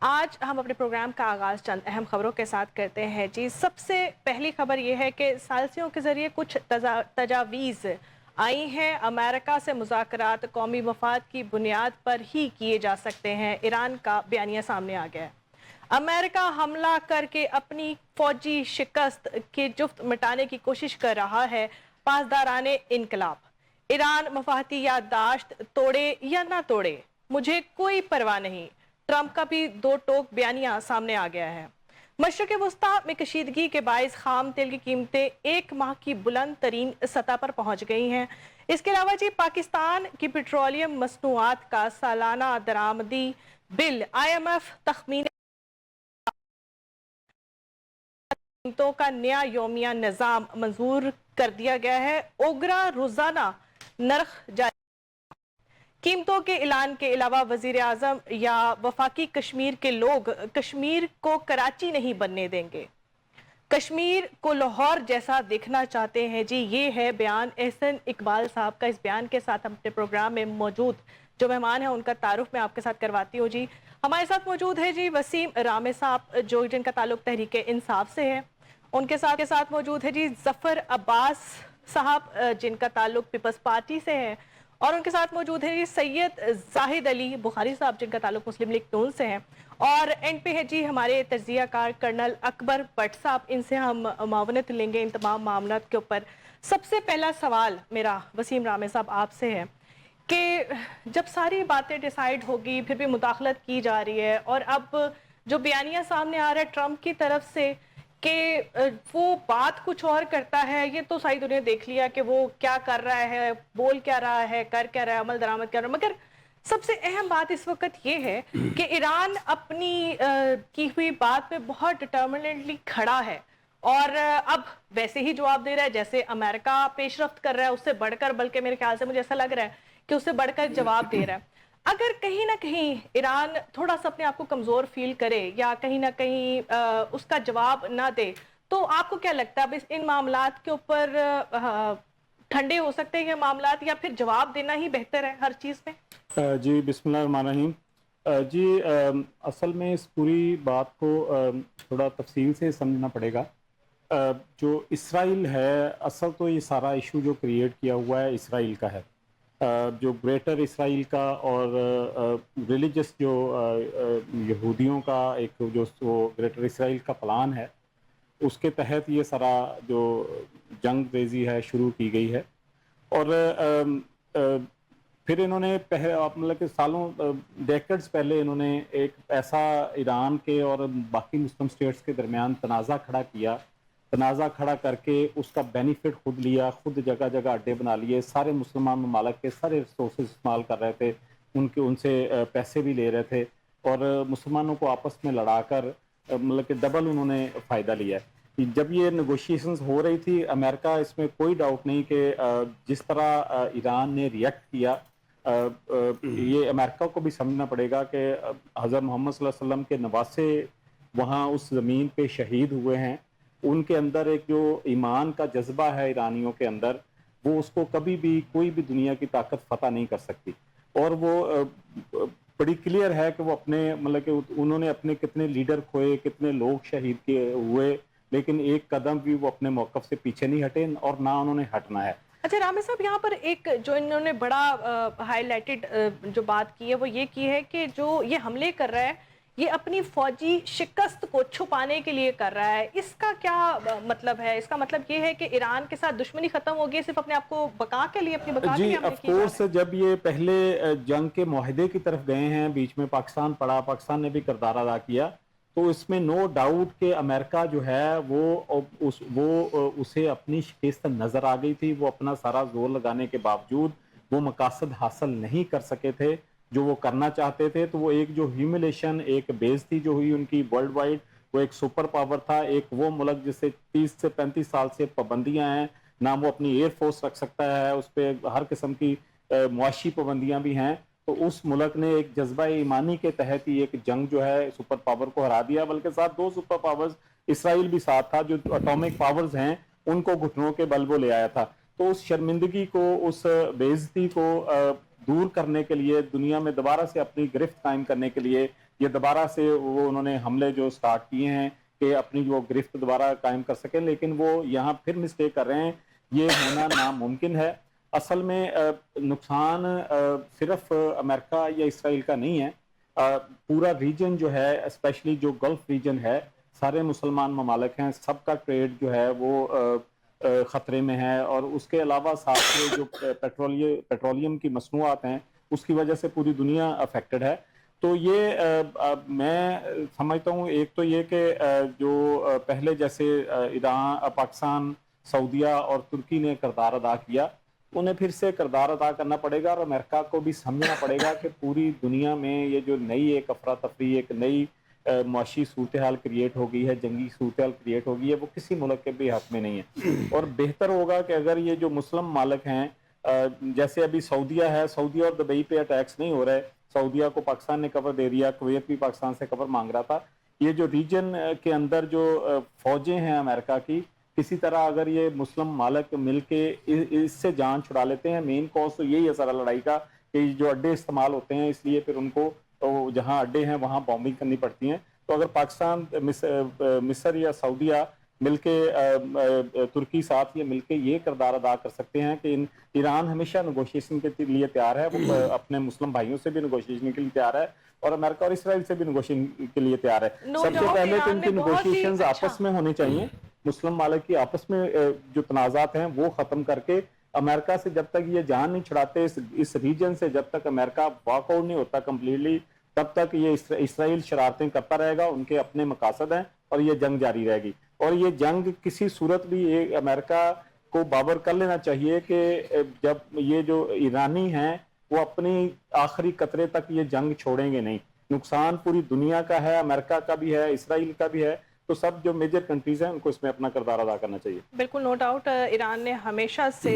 آج ہم اپنے پروگرام کا آغاز چند اہم خبروں کے ساتھ کرتے ہیں جی۔ سب سے پہلی خبر یہ ہے کہ ثالثیوں کے ذریعے کچھ تجاویز آئی ہیں۔ امریکہ سے مذاکرات قومی مفاد کی بنیاد پر ہی کیے جا سکتے ہیں، ایران کا بیانیہ سامنے آ گیا ہے۔ امریکہ حملہ کر کے اپنی فوجی شکست کی جفت مٹانے کی کوشش کر رہا ہے، پاسداران انقلاب۔ ایران مفاہتی یادداشت توڑے یا نہ توڑے، مجھے کوئی پرواہ نہیں، ٹرمپ کا بھی دو ٹوک بیانیہ سامنے آ گیا ہے۔ مشرق وسطیٰ میں کشیدگی کے باعث خام تیل کی قیمتیں ایک ماہ کی بلند ترین سطح پر پہنچ گئی ہیں۔ اس کے علاوہ جی پاکستان کی پیٹرولیم مصنوعات کا سالانہ درآمدی بل IMF تخمین قیمتوں کا نیا یومیہ نظام منظور کر دیا گیا ہے۔ اوگرا روزانہ نرخ جاری قیمتوں کے اعلان کے علاوہ وزیر اعظم یا وفاقی کشمیر کے لوگ کشمیر کو کراچی نہیں بننے دیں گے، کشمیر کو لاہور جیسا دیکھنا چاہتے ہیں جی۔ یہ ہے بیان احسن اقبال صاحب کا۔ اس بیان کے ساتھ ہم اپنے پروگرام میں موجود جو مہمان ہیں ان کا تعارف میں آپ کے ساتھ کرواتی ہوں جی۔ ہمارے ساتھ موجود ہے جی وسیم رامے صاحب جن کا تعلق تحریک انصاف سے ہے۔ ان کے ساتھ موجود ہے جی ظفر عباس صاحب جن کا تعلق پیپلز پارٹی سے ہے، اور ان کے ساتھ موجود ہے جی سید زاہد علی بخاری صاحب جن کا تعلق مسلم لیگ نون سے ہے، اور اینڈ پہ ہے جی ہمارے تجزیہ کار کرنل اکبر بٹ صاحب۔ ان سے ہم معاونت لیں گے ان تمام معاملات کے اوپر۔ سب سے پہلا سوال میرا وسیم رامے صاحب آپ سے ہے کہ جب ساری باتیں ڈیسائیڈ ہوگی پھر بھی مداخلت کی جا رہی ہے، اور اب جو بیانیہ سامنے آ رہا ہے ٹرمپ کی طرف سے کہ وہ بات کچھ اور کرتا ہے، یہ تو ساری دنیا دیکھ لیا کہ وہ کیا کر رہا ہے، بول کیا رہا ہے، کر کیا رہا ہے، عمل درآمد کر رہا ہے، مگر سب سے اہم بات اس وقت یہ ہے کہ ایران اپنی کی ہوئی بات پہ بہت ڈٹرمنٹلی کھڑا ہے، اور اب ویسے ہی جواب دے رہا ہے جیسے امریکہ پیش رفت کر رہا ہے، اس سے بڑھ کر، بلکہ میرے خیال سے مجھے ایسا لگ رہا ہے کہ اس سے بڑھ کر جواب دے رہا ہے۔ اگر کہیں نہ کہیں ایران تھوڑا سا اپنے آپ کو کمزور فیل کرے یا کہیں نہ کہیں اس کا جواب نہ دے، تو آپ کو کیا لگتا ہے اب ان معاملات کے اوپر ٹھنڈے ہو سکتے ہیں یہ معاملات، یا پھر جواب دینا ہی بہتر ہے ہر چیز میں؟ جی بسم اللہ الرحمن الرحیم۔ جی اصل میں اس پوری بات کو تھوڑا تفصیل سے سمجھنا پڑے گا۔ جو اسرائیل ہے، اصل تو یہ سارا ایشو جو کریٹ کیا ہوا ہے اسرائیل کا ہے، جو گریٹر اسرائیل کا اور ریلیجس جو یہودیوں کا ایک جو گریٹر اسرائیل کا پلان ہے، اس کے تحت یہ سارا جو جنگ ریزی ہے شروع کی گئی ہے۔ اور پھر انہوں نے مطلب کہ سالوں ڈیکڈز پہلے انہوں نے ایک ایسا ایران کے اور باقی مسلم سٹیٹس کے درمیان تنازع کھڑا کیا، تنازع کھڑا کر کے اس کا بینیفٹ خود لیا، خود جگہ جگہ اڈے بنا لیے، سارے مسلمان ممالک کے سارے ریسورسز استعمال کر رہے تھے، ان سے پیسے بھی لے رہے تھے، اور مسلمانوں کو آپس میں لڑا کر مطلب کہ ڈبل انہوں نے فائدہ لیا ہے۔ جب یہ نیگوشیشنز ہو رہی تھی، امریکہ اس میں کوئی ڈاؤٹ نہیں کہ جس طرح ایران نے ریئیکٹ کیا، یہ امریکہ کو بھی سمجھنا پڑے گا کہ حضرت محمد صلی اللہ علیہ وسلم کے نواسے وہاں اس زمین پہ شہید ہوئے ہیں، ان کے اندر ایک جو ایمان کا جذبہ ہے ایرانیوں کے اندر، وہ اس کو کبھی بھی کوئی بھی دنیا کی طاقت فتح نہیں کر سکتی۔ اور وہ بڑی کلیئر ہے کہ وہ اپنے مطلب کہ انہوں نے اپنے کتنے لیڈر کھوئے، کتنے لوگ شہید کیے ہوئے، لیکن ایک قدم بھی وہ اپنے موقف سے پیچھے نہیں ہٹے اور نہ انہوں نے ہٹنا ہے۔ اچھا رامے صاحب، یہاں پر ایک جو انہوں نے بڑا ہائی لائٹڈ جو بات کی ہے وہ یہ کی ہے کہ جو یہ حملے کر رہا ہے یہ اپنی فوجی شکست کو چھپانے کے لیے کر رہا ہے۔ اس کا کیا مطلب ہے؟ اس کا مطلب یہ ہے کہ ایران کے ساتھ دشمنی ختم ہوگی، صرف اپنے آپ کو بقا کے لیے، اپنی بقا کے لیے جی حملے آف کیے جا رہے کورس، ہیں؟ جب یہ پہلے جنگ کے معاہدے کی طرف گئے ہیں، بیچ میں پاکستان پڑا، پاکستان نے بھی کردار ادا کیا، تو اس میں نو ڈاؤٹ کہ امریکہ جو ہے وہ اسے اپنی شکست نظر آ گئی تھی۔ وہ اپنا سارا زور لگانے کے باوجود وہ مقاصد حاصل نہیں کر سکے تھے جو وہ کرنا چاہتے تھے۔ تو وہ ایک جو ہیوملیشن، ایک بےعزتی جو ہوئی ان کی ورلڈ وائڈ، وہ ایک سپر پاور تھا، ایک وہ ملک جس سے 30 سے 35 سال سے پابندیاں ہیں، نہ وہ اپنی ایئر فورس رکھ سکتا ہے، اس پہ ہر قسم کی معاشی پابندیاں بھی ہیں۔ تو اس ملک نے ایک جذبہ ایمانی کے تحت ہی ایک جنگ جو ہے سپر پاور کو ہرا دیا، بلکہ ساتھ دو سپر پاورز اسرائیل بھی ساتھ تھا، جو اٹامک پاورز ہیں ان کو گھٹنوں کے بل وہ لے آیا تھا۔ تو اس شرمندگی کو، اس بے عزتی کو دور کرنے کے لیے، دنیا میں دوبارہ سے اپنی گرفت قائم کرنے کے لیے یہ دوبارہ سے وہ انہوں نے حملے جو سٹارٹ کیے ہیں کہ اپنی جو گرفت دوبارہ قائم کر سکیں، لیکن وہ یہاں پھر مسٹیک کر رہے ہیں، یہ ہونا ناممکن ہے۔ اصل میں نقصان صرف امریکہ یا اسرائیل کا نہیں ہے، پورا ریجن جو ہے، اسپیشلی جو گلف ریجن ہے، سارے مسلمان ممالک ہیں، سب کا ٹریڈ جو ہے وہ خطرے میں ہے، اور اس کے علاوہ ساتھ میں جو پیٹرولیم کی مصنوعات ہیں اس کی وجہ سے پوری دنیا افیکٹڈ ہے۔ تو یہ میں سمجھتا ہوں، ایک تو یہ کہ جو پہلے جیسے ایران، پاکستان، سعودیہ اور ترکی نے کردار ادا کیا، انہیں پھر سے کردار ادا کرنا پڑے گا، اور امریکہ کو بھی سمجھنا پڑے گا کہ پوری دنیا میں یہ جو نئی ایک افراتفری، ایک نئی معاشی صورتحال کریٹ ہو گئی ہے، جنگی صورتحال کریٹ ہو گئی ہے، وہ کسی ملک کے بھی حق میں نہیں ہے۔ اور بہتر ہوگا کہ اگر یہ جو مسلم ممالک ہیں، جیسے ابھی سعودیہ ہے، سعودیہ اور دبئی پہ اٹیکس نہیں ہو رہے، سعودیہ کو پاکستان نے کور دے دیا، کویت بھی پاکستان سے کور مانگ رہا تھا، یہ جو ریجن کے اندر جو فوجیں ہیں امریکہ کی، کسی طرح اگر یہ مسلم ممالک مل کے اس سے جان چھڑا لیتے ہیں، مین کاز تو یہی ہے سارا لڑائی کا، کہ جو اڈے استعمال ہوتے ہیں، اس لیے پھر ان کو جہاں اڈے ہیں وہاں بامبنگ کرنی پڑتی ہیں۔ تو اگر پاکستان، مصر یا سعودیہ مل کے، ترکی ساتھ یہ مل کے یہ کردار ادا کر سکتے ہیں کہ ایران ہمیشہ نیگوشیشن کے لیے تیار ہے، وہ اپنے مسلم بھائیوں سے بھی نیگوشیشن کے لیے تیار ہے، اور امریکہ اور اسرائیل سے بھی نیگوشیشن کے لیے تیار ہے۔ سب سے پہلے تو ان کی نیگوشیشنز آپس میں ہونے چاہیے، مسلم ممالک کی آپس میں جو تنازعات ہیں وہ ختم کر کے، امریکہ سے جب تک یہ جان نہیں چھڑاتے اس ریجن سے، جب تک امریکہ واک آؤٹ نہیں ہوتا کمپلیٹلی، تب تک یہ اسرائیل شرارتیں کرتا رہے گا، ان کے اپنے مقاصد ہیں، اور یہ جنگ جاری رہے گی۔ اور یہ جنگ کسی صورت بھی امریکہ کو بابر کر لینا چاہیے کہ جب یہ جو ایرانی ہیں وہ اپنی آخری قطرے تک یہ جنگ چھوڑیں گے نہیں۔ نقصان پوری دنیا کا ہے، امریکہ کا بھی ہے، اسرائیل کا بھی ہے، تو سب جو میجر کنٹریز ہیں ان کو اس میں اپنا کردار ادا کرنا چاہیے۔ بالکل، نو ڈاؤٹ ایران نے ہمیشہ سے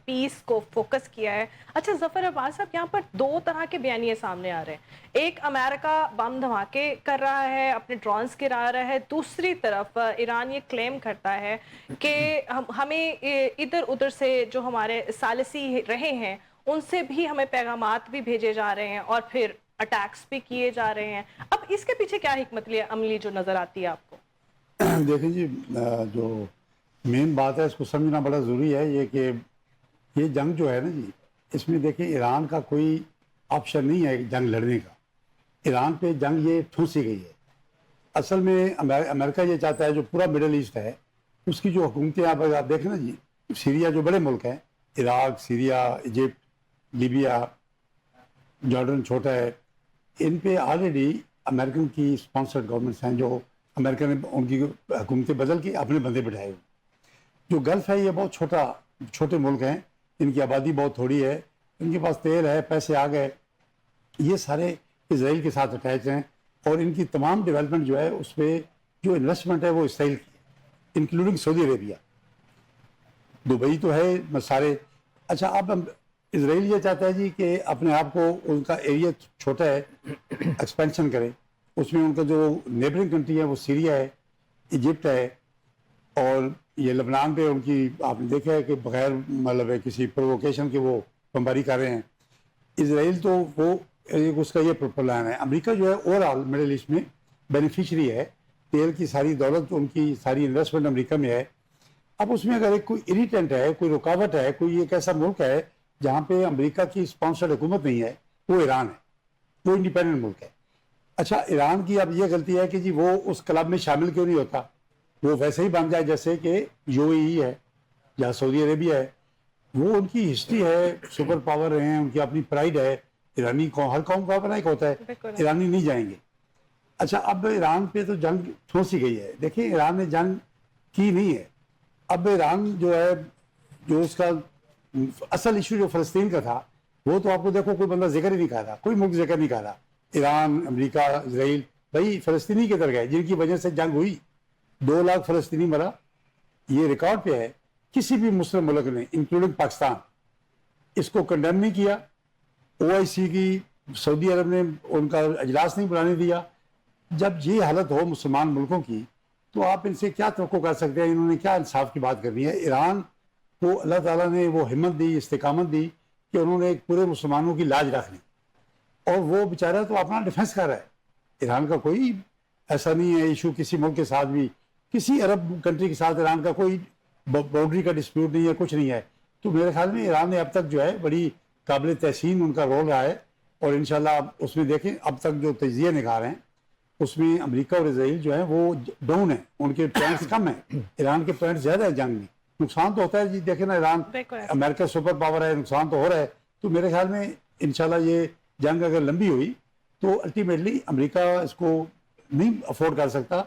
پیس کو فوکس کیا ہے۔ اچھا ظفر عباس صاحب، یہاں پر دو طرح کے بیانیے سامنے آ رہے ہیں، ایک امریکہ بم دھماکے کر رہا ہے، اپنے ڈرونز گرا رہا ہے، دوسری طرف ایران یہ کلیم کرتا ہے کہ ہمیں ادھر ادھر سے جو ہمارے ثالثی رہے ہیں ان سے بھی ہمیں پیغامات بھی بھیجے جا رہے ہیں، اور پھر اٹیکس بھی کیے جا رہے ہیں۔ اب اس کے پیچھے کیا حکمت عملی جو نظر آتی ہے آپ کو؟ دیکھیں جی، جو مین بات ہے اس کو سمجھنا بڑا ضروری ہے، یہ کہ یہ جنگ جو ہے نا جی، اس میں دیکھیں ایران کا کوئی آپشن نہیں ہے جنگ لڑنے کا۔ ایران پہ جنگ یہ ٹھونسی گئی ہے۔ اصل میں امریکہ یہ چاہتا ہے جو پورا مڈل ایسٹ ہے اس کی جو حکومتیں آپ دیکھیں نا جی، سیریا جو بڑے ملک ہیں، Iraq, Syria, Egypt, Libya, Jordan چھوٹا ہے، ان پہ آلریڈی امریکن کی اسپانسرڈ گورنمنٹس ہیں، جو امریکہ نے ان کی حکومتیں بدل کے اپنے بندے بٹھائے ہوئے۔ جو گلف ہے یہ بہت چھوٹے ملک ہیں، ان کی آبادی بہت تھوڑی ہے، ان کے پاس تیل ہے، پیسے آ گئے، یہ سارے اسرائیل کے ساتھ اٹیچ ہیں، اور ان کی تمام ڈیولپمنٹ جو ہے اس پہ جو انویسٹمنٹ ہے وہ اسرائیل کی ہے، انکلوڈنگ سعودی عربیہ، دبئی تو ہے سارے۔ اچھا، اب اسرائیل یہ چاہتا ہے جی کہ اپنے آپ کو، ان کا ایریا چھوٹا ہے، ایکسپینشن کرے، اس میں ان کا جو نیبرنگ کنٹری ہے وہ سیریا ہے، ایجپٹ ہے، اور یہ لبنان پہ ان کی آپ نے دیکھا ہے کہ بغیر مطلب ہے کسی پرووکیشن کے وہ بمباری کر رہے ہیں۔ اسرائیل تو وہ اس کا یہ پلان ہے۔ امریکہ جو ہے اوور آل مڈل ایسٹ میں بینیفیشری ہے، تیل کی ساری دولت، ان کی ساری انویسٹمنٹ امریکہ میں ہے۔ اب اس میں اگر ایک کوئی اریٹنٹ ہے، کوئی رکاوٹ ہے، کوئی ایک ایسا ملک ہے جہاں پہ امریکہ کی اسپانسرڈ حکومت نہیں ہے، وہ ایران ہے، وہ انڈیپینڈنٹ ملک ہے۔ اچھا، ایران کی اب یہ غلطی ہے کہ جی وہ اس کلب میں شامل کیوں نہیں ہوتا، وہ ویسے ہی بن جائے جیسے کہ یو اے ای ہے یا سعودی عربیہ ہے، وہ ان کی ہسٹری ہے، سپر پاور رہے ہیں، ان کی اپنی پرائڈ ہے، ایرانی قوم، ہر قوم کا اپنا ایک ہوتا ہے، ایرانی نہیں جائیں گے۔ اچھا، اب ایران پہ تو جنگ ٹھونسی گئی ہے، دیکھیں ایران نے جنگ کی نہیں ہے۔ اب ایران جو ہے، جو اس کا اصل ایشو جو فلسطین کا تھا، وہ تو آپ کو دیکھو کوئی بندہ ذکر ہی نہیں کر رہا، کوئی ملک ذکر نہیں کر رہا۔ ایران، امریکہ، اسرائیل، بھائی فلسطینی کی طرف گئے جن کی وجہ سے جنگ ہوئی، 2 لاکھ فلسطینی مرا، یہ ریکارڈ پہ ہے۔ کسی بھی مسلم ملک نے انکلوڈنگ پاکستان اس کو کنڈیم نہیں کیا۔ OIC کی سعودی عرب نے ان کا اجلاس نہیں بلانے دیا۔ جب یہ حالت ہو مسلمان ملکوں کی تو آپ ان سے کیا توقع کر سکتے ہیں؟ انہوں نے کیا انصاف کی بات کرنی ہے؟ ایران کو اللہ تعالیٰ نے وہ ہمت دی، استقامت دی کہ انہوں نے ایک پورے مسلمانوں کی لاج رکھ لی، اور وہ بیچارہ تو اپنا ڈیفنس کر رہا ہے۔ ایران کا کوئی ایسا نہیں ہے ایشو کسی ملک کے ساتھ بھی, کسی عرب کنٹری کے ساتھ ایران کا کوئی باؤنڈری کا ڈسپیوٹ نہیں ہے, کچھ نہیں ہے. تو میرے خیال میں ایران نے اب تک جو ہے بڑی قابل تحسین ان کا رول رہا ہے, اور انشاءاللہ اس میں دیکھیں اب تک جو تجزیے نکال رہے ہیں اس میں امریکہ اور اسرائیل جو ہے وہ ڈاؤن ہے, ان کے پوائنٹس کم ہیں, ایران کے پوائنٹس زیادہ ہیں جنگ میں. نقصان تو ہوتا ہے جی, دیکھیں نا ایران امریکہ سپر پاور ہے, نقصان تو ہو رہا ہے. تو میرے خیال میں انشاءاللہ یہ جنگ اگر لمبی ہوئی تو الٹیمیٹلی امریکہ اس کو نہیں افورڈ کر سکتا,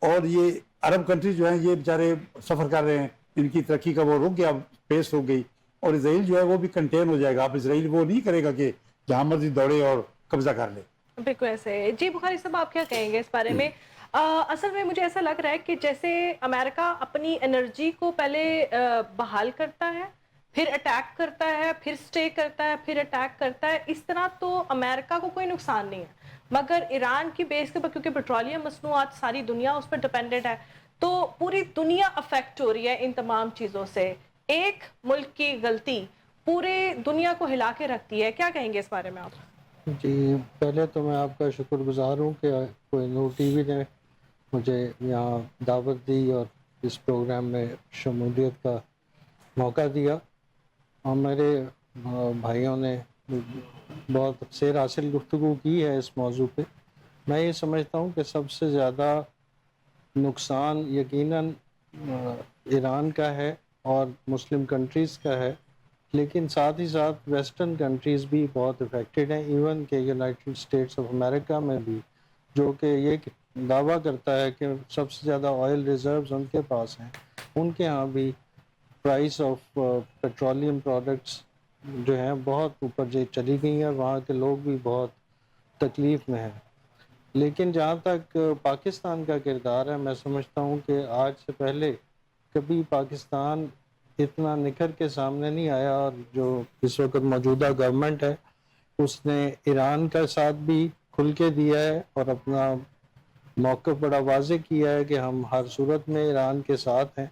اور یہ عرب کنٹریز جو ہیں یہ بیچارے سفر کر رہے ہیں, ان کی ترقی کا وہ رک گیا, پیس رک گئی, اور اسرائیل جو ہے وہ بھی کنٹین ہو جائے گا. اب اسرائیل وہ نہیں کرے گا کہ جہاں مرضی دوڑے اور قبضہ کر لے. بالکل ایسے. جی بخاری صاحب آپ کیا کہیں گے اس بارے میں؟ اصل میں مجھے ایسا لگ رہا ہے کہ جیسے امریکہ اپنی انرجی کو پہلے بحال کرتا ہے, پھر اٹیک کرتا ہے, پھر سٹے کرتا ہے, پھر اٹیک کرتا ہے, اس طرح تو امریکہ کو کوئی نقصان نہیں ہے, مگر ایران کی بیس کے پر کیونکہ پیٹرولیم مصنوعات ساری دنیا اس پر ڈیپینڈنٹ ہے, تو پوری دنیا افیکٹ ہو رہی ہے ان تمام چیزوں سے. ایک ملک کی غلطی پورے دنیا کو ہلا کے رکھتی ہے. کیا کہیں گے اس بارے میں آپ؟ جی پہلے تو میں آپ کا شکر گزار ہوں کہ کوئی نور ٹی وی نے مجھے یہاں دعوت دی اور اس پروگرام میں شمولیت کا موقع دیا, اور میرے بھائیوں نے بہت سیر حاصل گفتگو کی ہے اس موضوع پہ. میں یہ سمجھتا ہوں کہ سب سے زیادہ نقصان یقیناً ایران کا ہے اور مسلم کنٹریز کا ہے, لیکن ساتھ ہی ساتھ ویسٹرن کنٹریز بھی بہت افیکٹڈ ہیں, ایون کہ یونائٹڈ اسٹیٹس آف امریکہ میں بھی, جو کہ یہ دعویٰ کرتا ہے کہ سب سے زیادہ آئل ریزروز ان کے پاس ہیں, ان کے ہاں بھی پرائس آف پیٹرولیم پروڈکٹس جو ہیں بہت اوپر چلی گئی ہیں, اور وہاں کے لوگ بھی بہت تکلیف میں ہیں. لیکن جہاں تک پاکستان کا کردار ہے, میں سمجھتا ہوں کہ آج سے پہلے کبھی پاکستان اتنا نکھر کے سامنے نہیں آیا, اور جو اس وقت موجودہ گورنمنٹ ہے اس نے ایران کا ساتھ بھی کھل کے دیا ہے اور اپنا موقف بڑا واضح کیا ہے کہ ہم ہر صورت میں ایران کے ساتھ ہیں,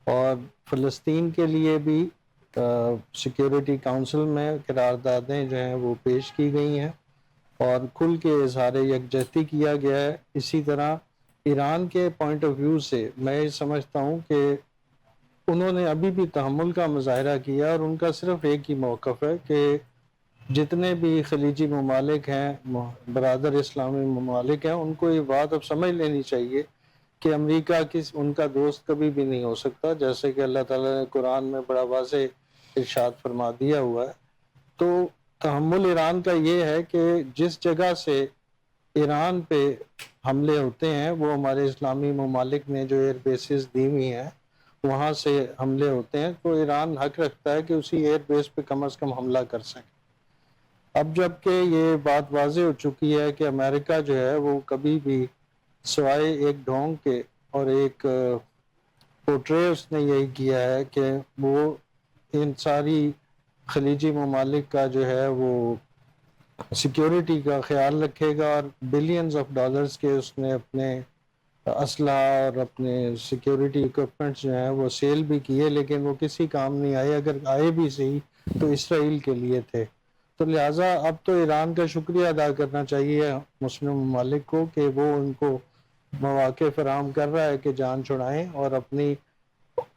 اور فلسطین کے لیے بھی سیکیورٹی کونسل میں قراردادیں جو ہیں وہ پیش کی گئی ہیں اور کھل کے اظہار یکجہتی کیا گیا ہے. اسی طرح ایران کے پوائنٹ آف ویو سے میں سمجھتا ہوں کہ انہوں نے ابھی بھی تحمل کا مظاہرہ کیا, اور ان کا صرف ایک ہی موقف ہے کہ جتنے بھی خلیجی ممالک ہیں, برادر اسلامی ممالک ہیں, ان کو یہ بات اب سمجھ لینی چاہیے کہ امریکہ ان کا دوست کبھی بھی نہیں ہو سکتا, جیسے کہ اللہ تعالیٰ نے قرآن میں بڑا واضح ارشاد فرما دیا ہوا ہے. تو تحمل ایران کا یہ ہے کہ جس جگہ سے ایران پہ حملے ہوتے ہیں وہ ہمارے اسلامی ممالک نے جو ایئر بیسز دی ہوئی ہیں وہاں سے حملے ہوتے ہیں, تو ایران حق رکھتا ہے کہ اسی ایئر بیس پہ کم از کم حملہ کر سکے. اب جب کہ یہ بات واضح ہو چکی ہے کہ امریکہ جو ہے وہ کبھی بھی سوائے ایک ڈھونگ کے اور ایک پورٹرے اس نے یہی کیا ہے کہ وہ ان ساری خلیجی ممالک کا جو ہے وہ سیکیورٹی کا خیال رکھے گا, اور بلینز آف ڈالرز کے اس نے اپنے اسلحہ اور اپنے سیکیورٹی اکوپمنٹس جو ہیں وہ سیل بھی کیے, لیکن وہ کسی کام نہیں آئے, اگر آئے بھی صحیح تو اسرائیل کے لیے تھے. تو لہٰذا اب تو ایران کا شکریہ ادا کرنا چاہیے مسلم ممالک کو کہ وہ ان کو مواقع فراہم کر رہا ہے کہ جان چھڑائیں اور اپنی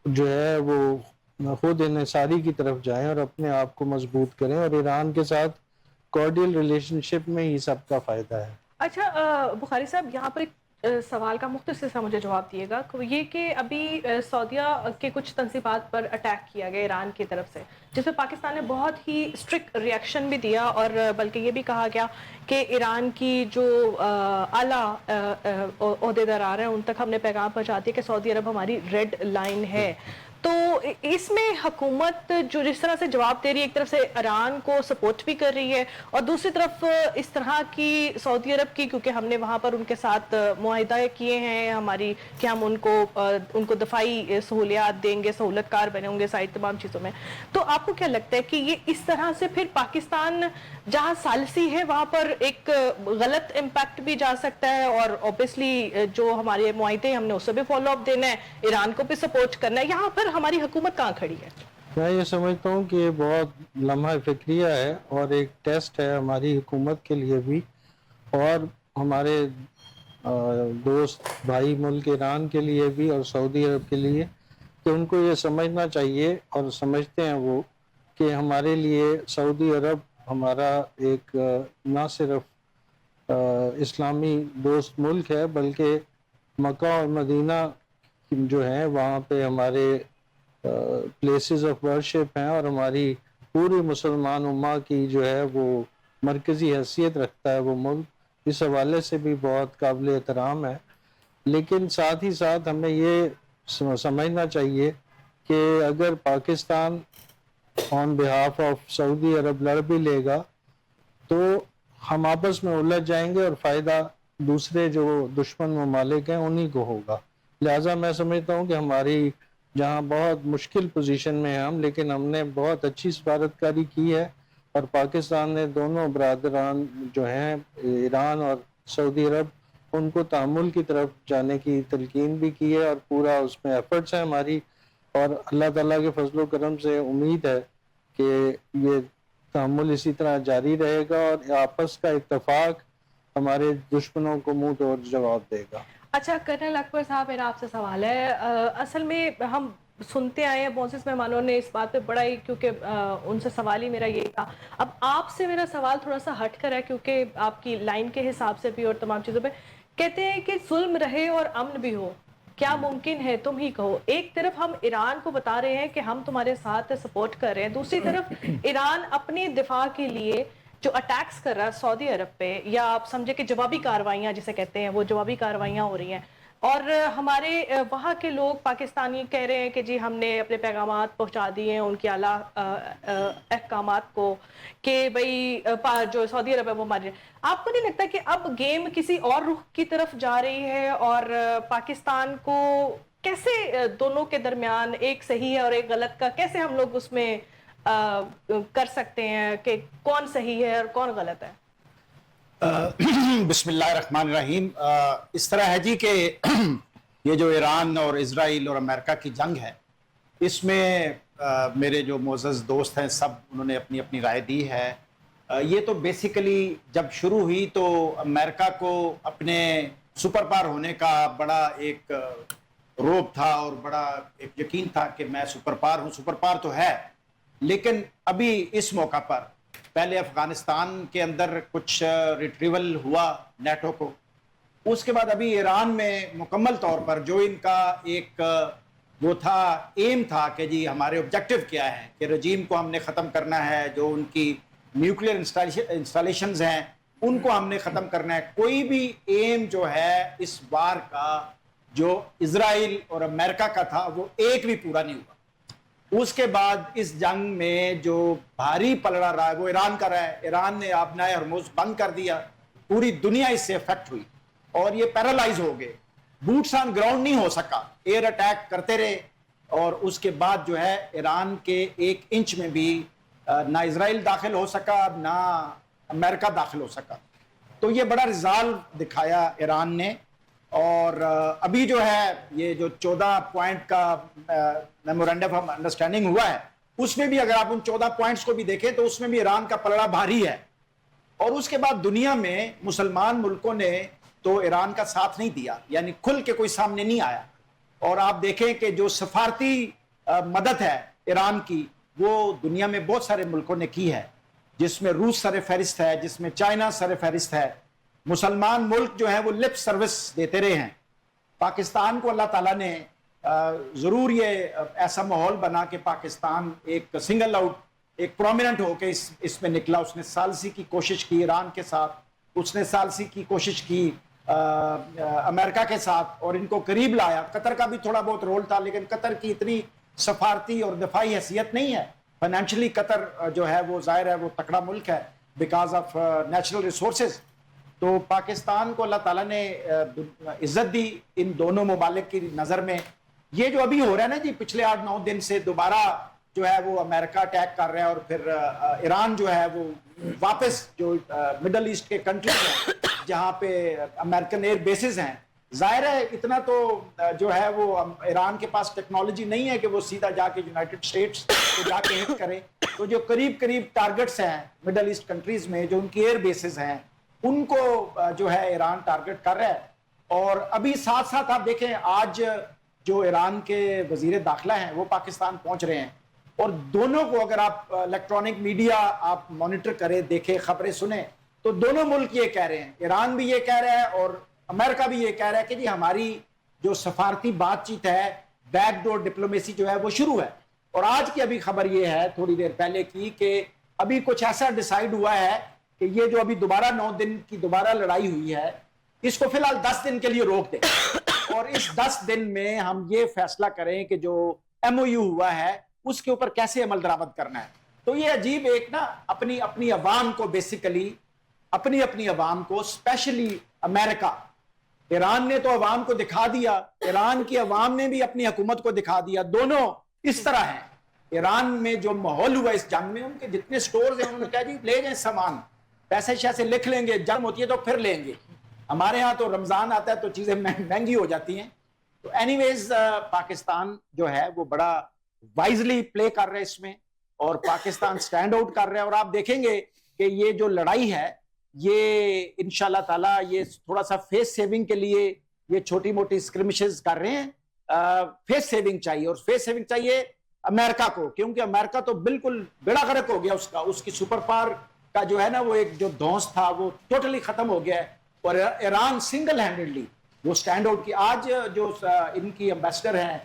جو ہے وہ خود انحصاری کی طرف جائیں اور اپنے آپ کو مضبوط کریں, اور ایران کے ساتھ کارڈیل ریلیشن شپ میں ہی سب کا فائدہ ہے. اچھا بخاری صاحب, یہاں پر ایک سوال کا مختصر سا مجھے جواب دیے گا, یہ کہ ابھی سعودیہ کے کچھ تنصیبات پر اٹیک کیا گیا ایران کی طرف سے, جس میں پاکستان نے بہت ہی اسٹرکٹ ریئیکشن بھی دیا, اور بلکہ یہ بھی کہا گیا کہ ایران کی جو اعلیٰ عہدیدار آ رہے ہیں ان تک ہم نے پیغام پہنچا دیا کہ سعودی عرب ہماری ریڈ لائن ہے. تو اس میں حکومت جو جس طرح سے جواب دے رہی ہے, ایک طرف سے ایران کو سپورٹ بھی کر رہی ہے, اور دوسری طرف اس طرح کی سعودی عرب کی, کیونکہ ہم نے وہاں پر ان کے ساتھ معاہدہ کیے ہیں ہماری کہ ہم ان کو دفاعی سہولیات دیں گے, سہولت کار بنے ہوں گے ساری تمام چیزوں میں. تو آپ کو کیا لگتا ہے کہ یہ اس طرح سے پھر پاکستان جہاں ثالثی ہے وہاں پر ایک غلط امپیکٹ بھی جا سکتا ہے, اور اوبیسلی جو ہمارے معاہدے ہم نے اسے بھی فالو اپ دینا ہے, ایران کو بھی سپورٹ کرنا ہے, یہاں پر ہماری حکومت کہاں کھڑی ہے؟ میں یہ سمجھتا ہوں کہ یہ بہت لمحہ فکریہ ہے اور ایک ٹیسٹ ہے ہماری حکومت کے لیے بھی, اور ہمارے دوست بھائی ملک ایران کے لیے بھی اور سعودی عرب کے لیے کہ ان کو یہ سمجھنا چاہیے، اور سمجھتے ہیں وہ، کہ ہمارے لیے سعودی عرب ہمارا ایک نہ صرف اسلامی دوست ملک ہے، بلکہ مکہ اور مدینہ جو ہیں وہاں پہ ہمارے پلیسز آف ورشپ ہیں، اور ہماری پوری مسلمان امہ کی جو ہے وہ مرکزی حیثیت رکھتا ہے وہ ملک، اس حوالے سے بھی بہت قابل احترام ہے۔ لیکن ساتھ ہی ساتھ ہمیں یہ سمجھنا چاہیے کہ اگر پاکستان آن بہاف آف سعودی عرب لڑ بھی لے گا تو ہم آپس میں الجھ جائیں گے، اور فائدہ دوسرے جو دشمن ممالک ہیں انہی کو ہوگا۔ لہٰذا میں سمجھتا ہوں کہ ہماری جہاں بہت مشکل پوزیشن میں ہیں ہم، لیکن ہم نے بہت اچھی سفارتکاری کی ہے، اور پاکستان نے دونوں برادران جو ہیں ایران اور سعودی عرب ان کو تحمل کی طرف جانے کی تلقین بھی کی ہے، اور پورا اس میں ایفرٹس ہیں ہماری، اور اللہ تعالیٰ کے فضل و کرم سے امید ہے کہ یہ تحمل اسی طرح جاری رہے گا، اور آپس کا اتفاق ہمارے دشمنوں کو منہ توڑ جواب دے گا۔ اچھا کرنل اکبر صاحب، میرا آپ سے سوال ہے، اصل میں ہم سنتے آئے ہیں معزز مہمانوں نے اس بات پہ بڑا ہی، کیونکہ ان سے سوال ہی میرا یہ تھا۔ اب آپ سے میرا سوال تھوڑا سا ہٹ کر ہے، کیونکہ آپ کی لائن کے حساب سے بھی اور تمام چیزوں پہ کہتے ہیں کہ ظلم رہے اور امن بھی ہو، کیا ممکن ہے؟ تم ہی کہو۔ ایک طرف ہم ایران کو بتا رہے ہیں کہ ہم تمہارے ساتھ سپورٹ کر رہے ہیں، دوسری طرف ایران اپنی دفاع کے لیے جو اٹیکس کر رہا ہے سعودی عرب پہ، یا آپ سمجھے کہ جوابی کارروائیاں جسے کہتے ہیں، وہ جوابی کارروائیاں ہو رہی ہیں، اور ہمارے وہاں کے لوگ پاکستانی کہہ رہے ہیں کہ جی ہم نے اپنے پیغامات پہنچا دیے ہیں ان کے اعلیٰ احکامات کو کہ بھئی جو سعودی عرب ہے وہ مانے۔ آپ کو نہیں لگتا کہ اب گیم کسی اور رخ کی طرف جا رہی ہے، اور پاکستان کو کیسے دونوں کے درمیان ایک صحیح ہے اور ایک غلط کا کیسے ہم لوگ اس میں کر سکتے ہیں کہ کون صحیح ہے اور کون غلط ہے؟ بسم اللہ الرحمن الرحیم۔ اس طرح ہے جی کہ یہ جو ایران اور اسرائیل اور امریکہ کی جنگ ہے، اس میں میرے جو معزز دوست ہیں سب انہوں نے اپنی اپنی رائے دی ہے۔ یہ تو بیسیکلی جب شروع ہوئی تو امریکہ کو اپنے سپر پاور ہونے کا بڑا ایک روب تھا اور بڑا ایک یقین تھا کہ میں سپر پاور ہوں، سپر پاور تو ہے، لیکن ابھی اس موقع پر پہلے افغانستان کے اندر کچھ ریٹریول ہوا نیٹو کو، اس کے بعد ابھی ایران میں مکمل طور پر جو ان کا ایک وہ تھا ایم تھا کہ جی ہمارے آبجیکٹو کیا ہے کہ رجیم کو ہم نے ختم کرنا ہے، جو ان کی نیوکلیر انسٹالیشنز ہیں ان کو ہم نے ختم کرنا ہے۔ کوئی بھی ایم جو ہے اس بار کا جو اسرائیل اور امریکہ کا تھا وہ ایک بھی پورا نہیں ہوا۔ اس کے بعد اس جنگ میں جو بھاری پلڑا رہا ہے وہ ایران کا رہا ہے۔ ایران نے آبنائے ہرمز بند کر دیا، پوری دنیا اس سے افیکٹ ہوئی اور یہ پیرالائز ہو گئے، بوٹس آن گراؤنڈ نہیں ہو سکا، ایئر اٹیک کرتے رہے، اور اس کے بعد جو ہے ایران کے ایک انچ میں بھی نہ اسرائیل داخل ہو سکا نہ امریکہ داخل ہو سکا۔ تو یہ بڑا ریزالو دکھایا ایران نے، اور ابھی جو ہے یہ جو 14 پوائنٹ کا میمورینڈم آف انڈرسٹینڈنگ ہوا ہے، اس میں بھی اگر آپ ان 14 پوائنٹس کو بھی دیکھیں تو اس میں بھی ایران کا پلڑا بھاری ہے، اور اس کے بعد دنیا میں مسلمان ملکوں نے تو ایران کا ساتھ نہیں دیا، یعنی کھل کے کوئی سامنے نہیں آیا۔ اور آپ دیکھیں کہ جو سفارتی مدد ہے ایران کی وہ دنیا میں بہت سارے ملکوں نے کی ہے، جس میں روس سر فہرست ہے، جس میں چائنا سر فہرست ہے۔ مسلمان ملک جو ہیں وہ لپ سروس دیتے رہے ہیں۔ پاکستان کو اللہ تعالیٰ نے ضرور یہ ایسا ماحول بنا کہ پاکستان ایک سنگل آؤٹ، ایک پرومیننٹ ہو کے اس میں نکلا۔ اس نے ثالثی کی کوشش کی ایران کے ساتھ، اس نے ثالثی کی کوشش کی امریکہ کے ساتھ، اور ان کو قریب لایا۔ قطر کا بھی تھوڑا بہت رول تھا، لیکن قطر کی اتنی سفارتی اور دفاعی حیثیت نہیں ہے۔ فائنینشلی قطر جو ہے وہ ظاہر ہے وہ تکڑا ملک ہے بیکاز آف نیچرل ریسورسز۔ تو پاکستان کو اللہ تعالیٰ نے عزت دی ان دونوں ممالک کی نظر میں۔ یہ جو ابھی ہو رہا ہے نا جی، پچھلے 8-9 دن سے دوبارہ جو ہے وہ امریکہ اٹیک کر رہا ہے، اور پھر ایران جو ہے وہ واپس جو مڈل ایسٹ کے کنٹریز ہیں جہاں پہ امریکن ایئر بیسز ہیں، ظاہر ہے اتنا تو جو ہے وہ ایران کے پاس ٹیکنالوجی نہیں ہے کہ وہ سیدھا جا کے یونائٹڈ اسٹیٹس کو جا کے ہٹ کرے۔ تو جو قریب ٹارگٹس ہیں مڈل ایسٹ کنٹریز میں جو ان کی ایئر بیسز ہیں، ان کو جو ہے ایران ٹارگٹ کر رہا ہے. اور ابھی ساتھ ساتھ آپ دیکھیں آج جو ایران کے وزیر داخلہ ہیں وہ پاکستان پہنچ رہے ہیں, اور دونوں کو اگر آپ الیکٹرانک میڈیا آپ مانیٹر کریں, دیکھیں, خبریں سنیں, تو دونوں ملک یہ کہہ رہے ہیں, ایران بھی یہ کہہ رہا ہے اور امریکہ بھی یہ کہہ رہا ہے کہ جی ہماری جو سفارتی بات چیت ہے, بیک ڈور ڈپلومیسی جو ہے وہ شروع ہے. اور آج کی ابھی خبر یہ ہے تھوڑی دیر پہلے کی کہ ابھی کچھ ایسا ڈیسائیڈ ہوا ہے کہ یہ جو ابھی دوبارہ 9 دن کی دوبارہ لڑائی ہوئی ہے, اس کو فی الحال 10 دن کے لیے روک دیں, اور اس 10 دن میں ہم یہ فیصلہ کریں کہ جو MOU ہوا ہے اس کے اوپر کیسے عمل درآمد کرنا ہے. تو یہ عجیب ایک نا اپنی عوام کو بیسیکلی اپنی عوام کو اسپیشلی امریکہ, ایران نے تو عوام کو دکھا دیا, ایران کی عوام نے بھی اپنی حکومت کو دکھا دیا, دونوں اس طرح ہیں. ایران میں جو ماحول ہوا اس جنگ میں, ان کے جتنے سٹورز ہیں انہوں نے کہا جی لے جائیں سامان, پیسے شیسے لکھ لیں گے, جنگ ہوتی ہے تو پھر لیں گے. ہمارے ہاں تو رمضان آتا ہے تو چیزیں مہنگی ہو جاتی ہیں. تو اینی ویز پاکستان جو ہے وہ بڑا وائزلی پلے کر رہے اس میں, اور پاکستان سٹینڈ آؤٹ کر رہے ہیں. اور آپ دیکھیں گے کہ یہ جو لڑائی ہے یہ انشاءاللہ تعالیٰ یہ تھوڑا سا فیس سیونگ کے لیے یہ چھوٹی موٹی اسکرمشز کر رہے ہیں. فیس سیونگ چاہیے, اور فیس سیونگ چاہیے امریکہ کو, کیونکہ امریکہ تو بالکل بیڑا غرق ہو گیا اس کی سپر پاور کا جو ہے نا وہ ایک جو دھونس تھا وہ ٹوٹلی ختم ہو گیا ہے. اور ایران سنگل ہینڈڈلی وہ سٹینڈ آؤٹ کی. آج جو ان کی امبیسڈر ہیں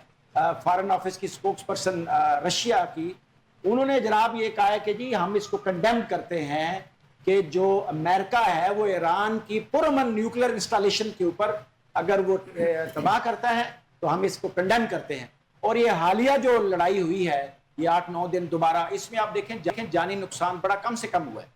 فارن آفس کی اسپوکس پرسن رشیا کی, انہوں نے جناب یہ کہا ہے کہ جی ہم اس کو کنڈیم کرتے ہیں کہ جو امریکہ ہے وہ ایران کی پرامن نیوکلیر انسٹالیشن کے اوپر اگر وہ تباہ کرتا ہے تو ہم اس کو کنڈیم کرتے ہیں. اور یہ حالیہ جو لڑائی ہوئی ہے یہ 8-9 دن دوبارہ, اس میں آپ دیکھیں جانی نقصان بڑا کم سے کم ہوا ہے.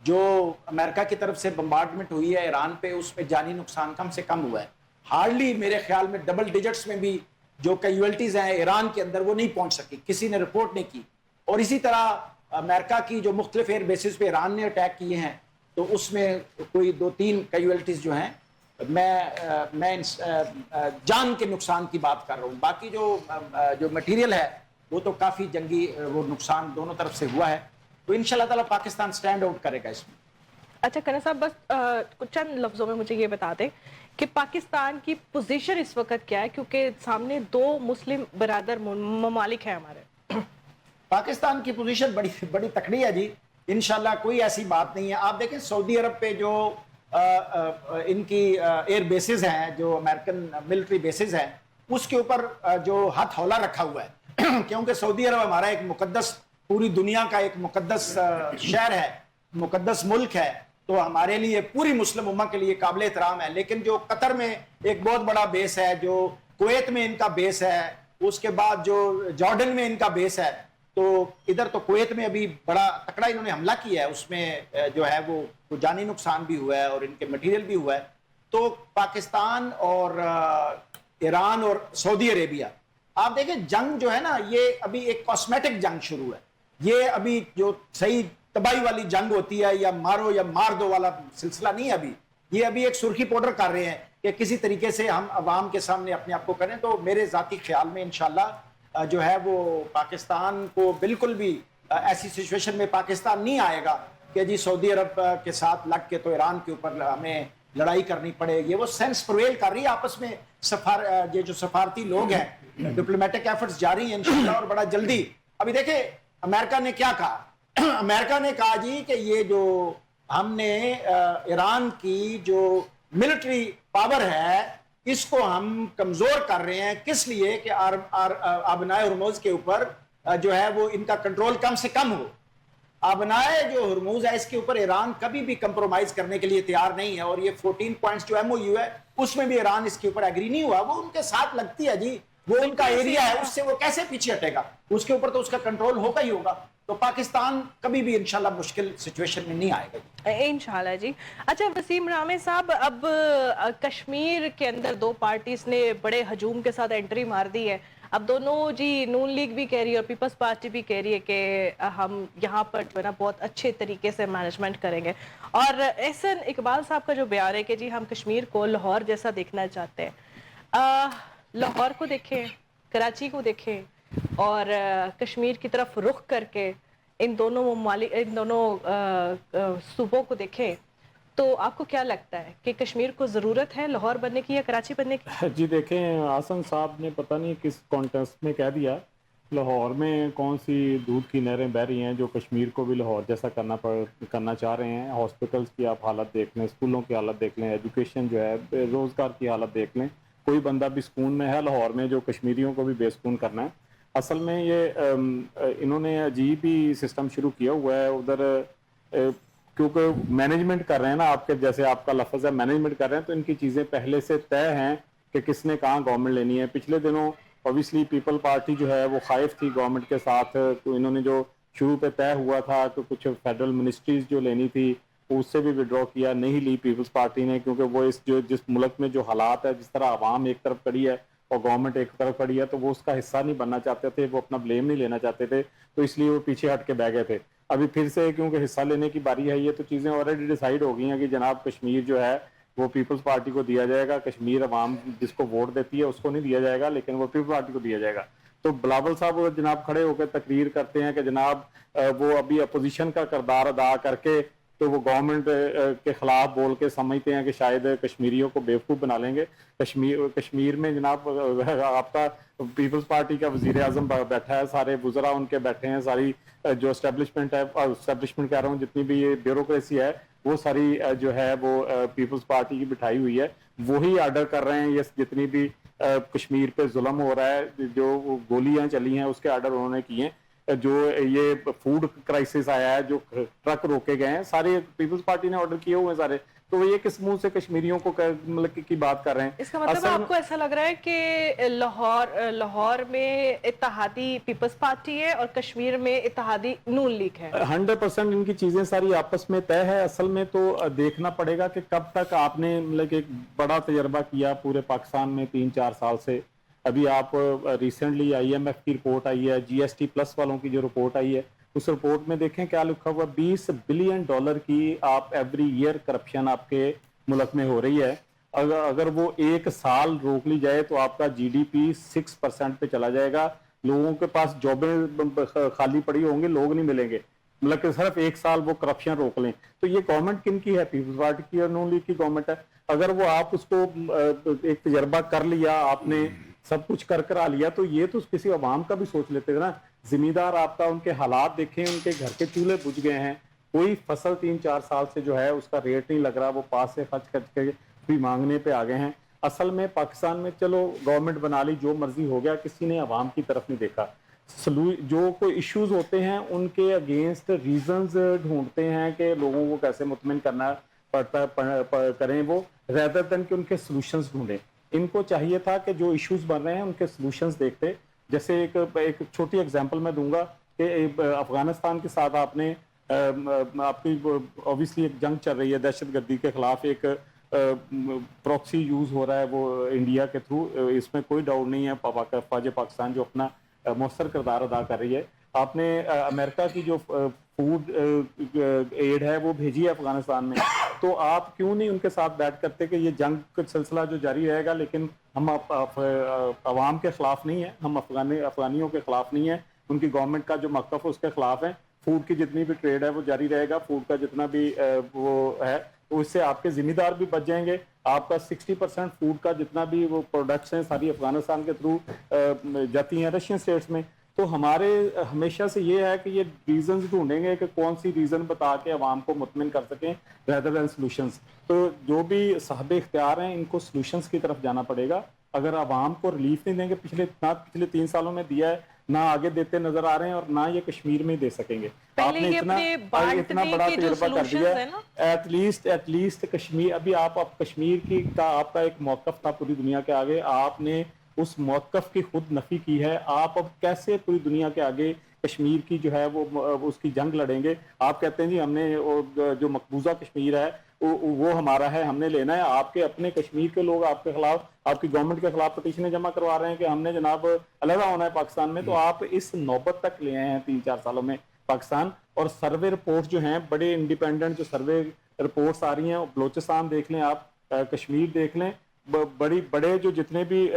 جو امریکہ کی طرف سے بمبارڈمنٹ ہوئی ہے ایران پہ اس میں جانی نقصان کم سے کم ہوا ہے. ہارڈلی میرے خیال میں ڈبل ڈیجٹس میں بھی جو کیجویلٹیز ہیں ایران کے اندر وہ نہیں پہنچ سکی, کسی نے رپورٹ نہیں کی. اور اسی طرح امریکہ کی جو مختلف ایئر بیسز پہ ایران نے اٹیک کیے ہیں تو اس میں کوئی 2-3 کیجویلٹیز جو ہیں, میں جان کے نقصان کی بات کر رہا ہوں. باقی جو مٹیریل ہے وہ تو کافی جنگی وہ نقصان دونوں طرف سے ہوا ہے. تو انشاءاللہ تعالیٰ پاکستان سٹینڈ آؤٹ کرے گا اس میں. اچھا کنر صاحب, بس چند لفظوں میں مجھے یہ بتا دیں کہ پاکستان کی پوزیشن اس وقت کیا ہے, کیونکہ سامنے 2 مسلم برادر ممالک ہیں ہمارے. پاکستان کی پوزیشن بڑی تکڑی ہے جی, انشاءاللہ کوئی ایسی بات نہیں ہے. آپ دیکھیں سعودی عرب پہ جو ان کی ایئر بیسز ہیں, جو امریکن ملٹری بیسز ہیں, اس کے اوپر جو ہاتھ ہولا رکھا ہوا ہے کیونکہ سعودی عرب ہمارا ایک مقدس, پوری دنیا کا ایک مقدس شہر ہے, مقدس ملک ہے, تو ہمارے لیے پوری مسلم امہ کے لیے قابل احترام ہے. لیکن جو قطر میں ایک بہت بڑا بیس ہے, جو کویت میں ان کا بیس ہے, اس کے بعد جو جارڈن میں ان کا بیس ہے, تو ادھر تو کویت میں ابھی بڑا تکڑا انہوں نے حملہ کیا ہے, اس میں جو ہے وہ جانی نقصان بھی ہوا ہے اور ان کے مٹیریل بھی ہوا ہے. تو پاکستان اور ایران اور سعودی عربیہ, آپ دیکھیں جنگ جو ہے نا یہ ابھی ایک کاسمیٹک جنگ شروع ہے. یہ ابھی جو صحیح تباہی والی جنگ ہوتی ہے یا مارو یا مار دو والا سلسلہ نہیں ہے. یہ ابھی ایک سرخی پاؤڈر کر رہے ہیں کہ کسی طریقے سے ہم عوام کے سامنے اپنے آپ کو کریں. تو میرے ذاتی خیال میں انشاءاللہ جو ہے وہ پاکستان کو بالکل بھی ایسی سچویشن میں پاکستان نہیں آئے گا کہ جی سعودی عرب کے ساتھ لگ کے تو ایران کے اوپر ہمیں لڑائی کرنی پڑے. یہ وہ سینس پرویل کر رہی ہے آپس میں, یہ جو سفارتی لوگ ہیں, ڈپلومیٹک ایفرٹس جاری ہیں انشاءاللہ, اور بڑا جلدی. ابھی دیکھیں امریکہ نے کیا کہا, امریکہ نے کہا جی کہ یہ جو ہم نے ایران کی جو ملٹری پاور ہے اس کو ہم کمزور کر رہے ہیں. کس لیے کہ آبنائے ہرموز کے اوپر جو ہے وہ ان کا کنٹرول کم سے کم ہو. آبنائے جو ہرموز ہے اس کے اوپر ایران کبھی بھی کمپرومائز کرنے کے لیے تیار نہیں ہے, اور یہ 14 پوائنٹس جو MOU ہے اس میں بھی ایران اس کے اوپر ایگری نہیں ہوا. وہ ان کے ساتھ لگتی ہے جی, وہ ان کا ایریا ہے, اس سے وہ کیسے پیچھے ہٹے گا, اس کے اوپر تو اس کا کنٹرول ہوگا ہی ہوگا. تو پاکستان کبھی بھی انشاءاللہ مشکل سچویشن میں نہیں آئے گا انشاءاللہ جی. اچھا وسیم رامے صاحب, اب کشمیر کے اندر 2 پارٹیز نے بڑے ہجوم کے ساتھ انٹری مار دی ہے. اب دونوں جی نون لیگ بھی کہہ رہی ہے اور پیپلز پارٹی بھی کہہ رہی ہے کہ ہم یہاں پر جو ہے نا بہت اچھے طریقے سے مینجمنٹ کریں گے. اور احسن اقبال صاحب کا جو بیان ہے کہ جی ہم کشمیر کو لاہور جیسا دیکھنا چاہتے ہیں. لاہور کو دیکھیں, کراچی کو دیکھیں اور کشمیر کی طرف رخ کر کے ان دونوں صوبوں کو دیکھیں تو آپ کو کیا لگتا ہے کہ کشمیر کو ضرورت ہے لاہور بننے کی یا کراچی بننے کی؟ جی دیکھیں، حسن صاحب نے پتہ نہیں کس کانٹیکسٹ میں کہہ دیا لاہور میں کون سی دودھ کی نہریں بہہ رہی ہیں جو کشمیر کو بھی لاہور جیسا کرنا چاہ رہے ہیں. ہاسپٹلس کی آپ حالت دیکھ لیں، اسکولوں کی حالت دیکھ لیں، ایجوکیشن جو ہے، روزگار کی حالت دیکھ لیں. کوئی بندہ بھی سکون میں ہے لاہور میں جو کشمیریوں کو بھی بے سکون کرنا ہے. اصل میں یہ انہوں نے عجیب ہی سسٹم شروع کیا ہوا ہے ادھر، کیونکہ مینجمنٹ کر رہے ہیں نا، آپ کے جیسے آپ کا لفظ ہے مینجمنٹ کر رہے ہیں، تو ان کی چیزیں پہلے سے طے ہیں کہ کس نے کہاں گورنمنٹ لینی ہے. پچھلے دنوں اوبیسلی پیپل پارٹی جو ہے وہ خائف تھی گورنمنٹ کے ساتھ، تو انہوں نے جو شروع پہ طے ہوا تھا کہ کچھ فیڈرل منسٹریز جو لینی تھی اس سے بھی وڈرا کیا، نہیں لی پیپلز پارٹی نے، کیونکہ وہ جس ملک میں جو حالات ہے، جس طرح عوام ایک طرف کھڑی ہے اور گورنمنٹ ایک طرف کھڑی ہے، تو وہ اس کا حصہ نہیں بننا چاہتے تھے، وہ اپنا بلیم نہیں لینا چاہتے تھے، تو اس لیے وہ پیچھے ہٹ کے بیٹھ گئے تھے. ابھی پھر سے کیونکہ حصہ لینے کی باری ہے، یہ تو چیزیں آلریڈی ڈیسائیڈ ہو گئی ہیں کہ جناب کشمیر جو ہے وہ پیپلز پارٹی کو دیا جائے گا. کشمیر عوام جس کو ووٹ دیتی ہے اس کو نہیں دیا جائے گا، لیکن وہ پیپلز پارٹی کو دیا جائے گا. تو بلاول صاحب وہ جناب کھڑے ہو کے تقریر کرتے ہیں کہ جناب وہ ابھی اپوزیشن کا کردار ادا کر کے تو وہ گورنمنٹ کے خلاف بول کے سمجھتے ہیں کہ شاید کشمیریوں کو بیوقوف بنا لیں گے. کشمیر میں جناب آپ کا پیپلز پارٹی کا وزیر اعظم بیٹھا ہے، سارے وزراء ان کے بیٹھے ہیں، ساری جو اسٹیبلشمنٹ ہے، اسٹیبلشمنٹ کہہ رہا ہوں، جتنی بھی یہ بیوروکریسی ہے وہ ساری جو ہے وہ پیپلز پارٹی کی بٹھائی ہوئی ہے. وہی آرڈر کر رہے ہیں، یہ جتنی بھی کشمیر پہ ظلم ہو رہا ہے، جو گولیاں چلی ہیں اس کے آرڈر انہوں نے کیے ہیں. جو یہ فوڈ کرائسس آیا ہے، جو ٹرک روکے گئے ہیں، سارے پیپلز پارٹی نے آرڈر کیے ہوئے ہیں سارے. تو یہ کس منہ سے کشمیریوں کو مطلب کی بات کر رہے ہیں؟ اس کا مطلب آپ کو ایسا لگ رہا ہے کہ لاہور میں اتحادی پیپلز پارٹی ہے اور کشمیر میں اتحادی نون لیگ ہے؟ 100% ان کی چیزیں ساری آپس میں طے ہے. اصل میں تو دیکھنا پڑے گا کہ کب تک آپ نے مطلب ایک بڑا تجربہ کیا پورے پاکستان میں 3-4 سال سے. ابھی آپ ریسنٹلی IMF کی رپورٹ آئی ہے، GST پلس والوں کی جو رپورٹ آئی ہے، اس رپورٹ میں دیکھیں کیا لکھا ہوا، $20 بلین کی آپ ایوری ایئر کرپشن آپ کے ملک میں ہو رہی ہے. اگر وہ ایک سال روک لی جائے تو آپ کا GDP 6% پہ چلا جائے گا. لوگوں کے پاس جابیں خالی پڑی ہوں گی، لوگ نہیں ملیں گے. مطلب کہ صرف ایک سال وہ کرپشن روک لیں تو یہ گورنمنٹ کن کی ہے؟ پیپلز پارٹی کی اور نون لیگ کی گورنمنٹ ہے. اگر وہ آپ اس کو ایک تجربہ کر لیا، آپ نے سب کچھ کرا لیا، تو یہ تو کسی عوام کا بھی سوچ لیتے تھے نا. زمیندار آپ کا ان کے حالات دیکھیں، ان کے گھر کے چولہے بجھ گئے ہیں، کوئی فصل 3-4 سال سے جو ہے اس کا ریٹ نہیں لگ رہا، وہ پاس سے خرچ کر کے بھی مانگنے پہ آ گئے ہیں. اصل میں پاکستان میں چلو گورنمنٹ بنا لی، جو مرضی ہو گیا، کسی نے عوام کی طرف نہیں دیکھا. جو کوئی ایشوز ہوتے ہیں ان کے اگینسٹ ریزنز ڈھونڈتے ہیں کہ لوگوں کو کیسے مطمئن کرنا پڑتا کریں وہ، ریدر دین کہ ان کے سلوشنز ڈھونڈیں. ان کو چاہیے تھا کہ جو ایشوز بن رہے ہیں ان کے سلوشنز دیکھتے. جیسے ایک چھوٹی ایگزامپل میں دوں گا کہ افغانستان کے ساتھ آپ نے آپ کی اوبیسلی ایک جنگ چل رہی ہے دہشت گردی کے خلاف، ایک پروکسی یوز ہو رہا ہے وہ انڈیا کے تھرو، اس میں کوئی ڈاؤٹ نہیں ہے. فوج پاکستان جو اپنا مؤثر کردار ادا کر رہی ہے. آپ نے امریکہ کی جو فوڈ ایڈ ہے وہ بھیجی ہے افغانستان میں، تو آپ کیوں نہیں ان کے ساتھ بیٹھ کرتے کہ یہ جنگ کا سلسلہ جو جاری رہے گا، لیکن ہم عوام کے خلاف نہیں ہیں، ہم افغانیوں کے خلاف نہیں ہیں، ان کی گورنمنٹ کا جو موقف ہے اس کے خلاف ہیں. فوڈ کی جتنی بھی ٹریڈ ہے وہ جاری رہے گا، فوڈ کا جتنا بھی وہ ہے، تو اس سے آپ کے ذمہ دار بھی بچ جائیں گے. آپ کا 60% فوڈ کا جتنا بھی وہ پروڈکٹس ہیں ساری افغانستان کے تھرو جاتی ہیں رشین اسٹیٹس میں. تو ہمارے ہمیشہ سے یہ ہے کہ یہ ریزنز ڈھونڈیں گے کہ کون سی ریزن بتا کے عوام کو مطمئن کر سکیں ریدر دین سولوشنز. تو جو بھی صاحب اختیار ہیں ان کو سولوشنز کی طرف جانا پڑے گا. اگر عوام کو ریلیف نہیں دیں گے، پچھلے 3 سالوں میں دیا ہے، نہ آگے دیتے نظر آ رہے ہیں اور نہ یہ کشمیر میں دے سکیں گے. آپ نے اتنا بڑا تجربہ کر دیا ہے. ایٹ لیسٹ کشمیر، ابھی آپ کشمیر کی کا آپ کا ایک موقف تھا پوری دنیا کے آگے، آپ نے اس موقف کی خود نفی کی ہے. آپ اب کیسے پوری دنیا کے آگے کشمیر کی جو ہے وہ اس کی جنگ لڑیں گے؟ آپ کہتے ہیں جی ہم نے جو مقبوضہ کشمیر ہے وہ ہمارا ہے، ہم نے لینا ہے. آپ کے اپنے کشمیر کے لوگ آپ کے خلاف، آپ کی گورنمنٹ کے خلاف پٹیشنیں جمع کروا رہے ہیں کہ ہم نے جناب علیحدہ ہونا ہے پاکستان میں. تو آپ اس نوبت تک لے آئے ہیں 3-4 سالوں میں پاکستان. اور سروے رپورٹ جو ہیں بڑے انڈیپینڈنٹ جو سروے رپورٹس آ رہی ہیں، بلوچستان دیکھ لیں آپ، کشمیر دیکھ لیں، بڑے جو جتنے بھی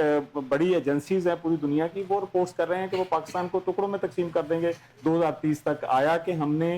بڑی ایجنسیز ہیں پوری دنیا کی، وہ رپورٹس کر رہے ہیں کہ وہ پاکستان کو ٹکڑوں میں تقسیم کر دیں گے 2030 تک. آیا کہ ہم نے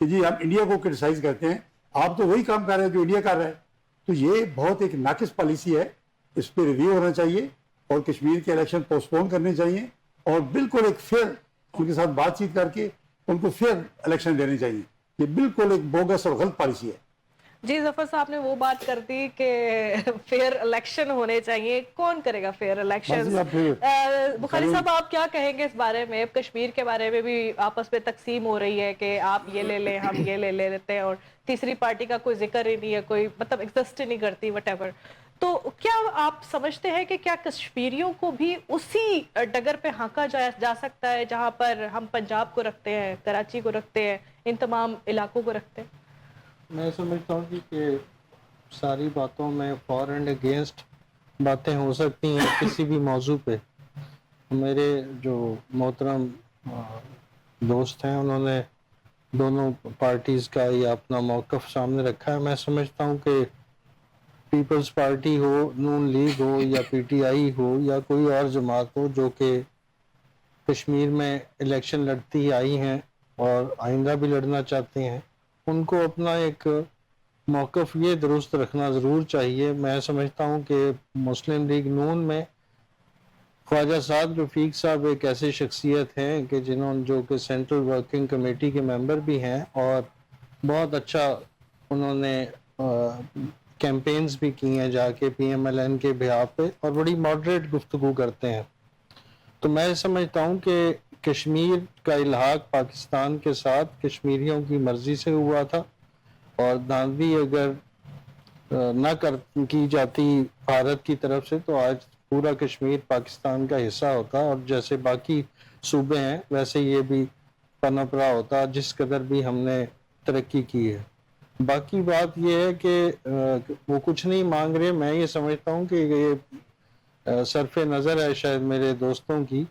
کہ جی ہم انڈیا کو کرٹیسائز کرتے ہیں, آپ تو وہی کام کر رہے ہیں جو انڈیا کر رہا ہے. تو یہ بہت ایک ناقص پالیسی ہے, اس پہ ریویو ہونا چاہیے اور کشمیر کے الیکشن پوسٹ پون کرنے چاہیے اور بالکل ایک فیئر ان کے ساتھ بات چیت کر کے ان کو فیئر الیکشن دینے چاہیے. یہ بالکل ایک بوگس اور غلط پالیسی ہے. جی ظفر صاحب نے وہ بات کر دی کہ فیئر الیکشن ہونے چاہیے. کون کرے گا فیئر الیکشن؟ بخاری صاحب آپ کیا کہیں گے اس بارے میں؟ کشمیر کے بارے میں بھی آپس میں تقسیم ہو رہی ہے کہ آپ یہ لے لیں, ہم یہ لے لیتے ہیں, اور تیسری پارٹی کا کوئی ذکر ہی نہیں ہے, کوئی مطلب ایگزسٹ ہی نہیں کرتی وٹ ایور. تو کیا آپ سمجھتے ہیں کہ کیا کشمیریوں کو بھی اسی ڈگر پہ ہانکا جا سکتا ہے جہاں پر ہم پنجاب کو رکھتے ہیں, کراچی کو رکھتے ہیں, ان تمام علاقوں کو رکھتے ہیں؟ میں سمجھتا ہوں کہ ساری باتوں میں فار اینڈ اگینسٹ باتیں ہو سکتی ہیں کسی بھی موضوع پہ. میرے جو محترم دوست ہیں انہوں نے دونوں پارٹیز کا یہ اپنا موقف سامنے رکھا ہے. میں سمجھتا ہوں کہ پیپلز پارٹی ہو, نون لیگ ہو, یا پی ٹی آئی ہو, یا کوئی اور جماعت ہو جو کہ کشمیر میں الیکشن لڑتی آئی ہیں اور آئندہ بھی لڑنا چاہتے ہیں, ان کو اپنا ایک موقف یہ درست رکھنا ضرور چاہیے. میں سمجھتا ہوں کہ مسلم لیگ نون میں خواجہ سعد رفیق صاحب ایک ایسی شخصیت ہیں کہ جو کہ سینٹرل ورکنگ کمیٹی کے ممبر بھی ہیں اور بہت اچھا انہوں نے کیمپینز بھی کی ہیں جا کے پی ایم ایل این کے بہاف پہ, اور بڑی ماڈریٹ گفتگو کرتے ہیں. تو میں سمجھتا ہوں کہ کشمیر کا الحاق پاکستان کے ساتھ کشمیریوں کی مرضی سے ہوا تھا, اور دھاندلی اگر نہ کی جاتی بھارت کی طرف سے تو آج پورا کشمیر پاکستان کا حصہ ہوتا, اور جیسے باقی صوبے ہیں ویسے یہ بھی پنپ رہا ہوتا جس قدر بھی ہم نے ترقی کی ہے. باقی بات یہ ہے کہ وہ کچھ نہیں مانگ رہے. میں یہ سمجھتا ہوں کہ یہ صرف نظر ہے شاید میرے دوستوں کی.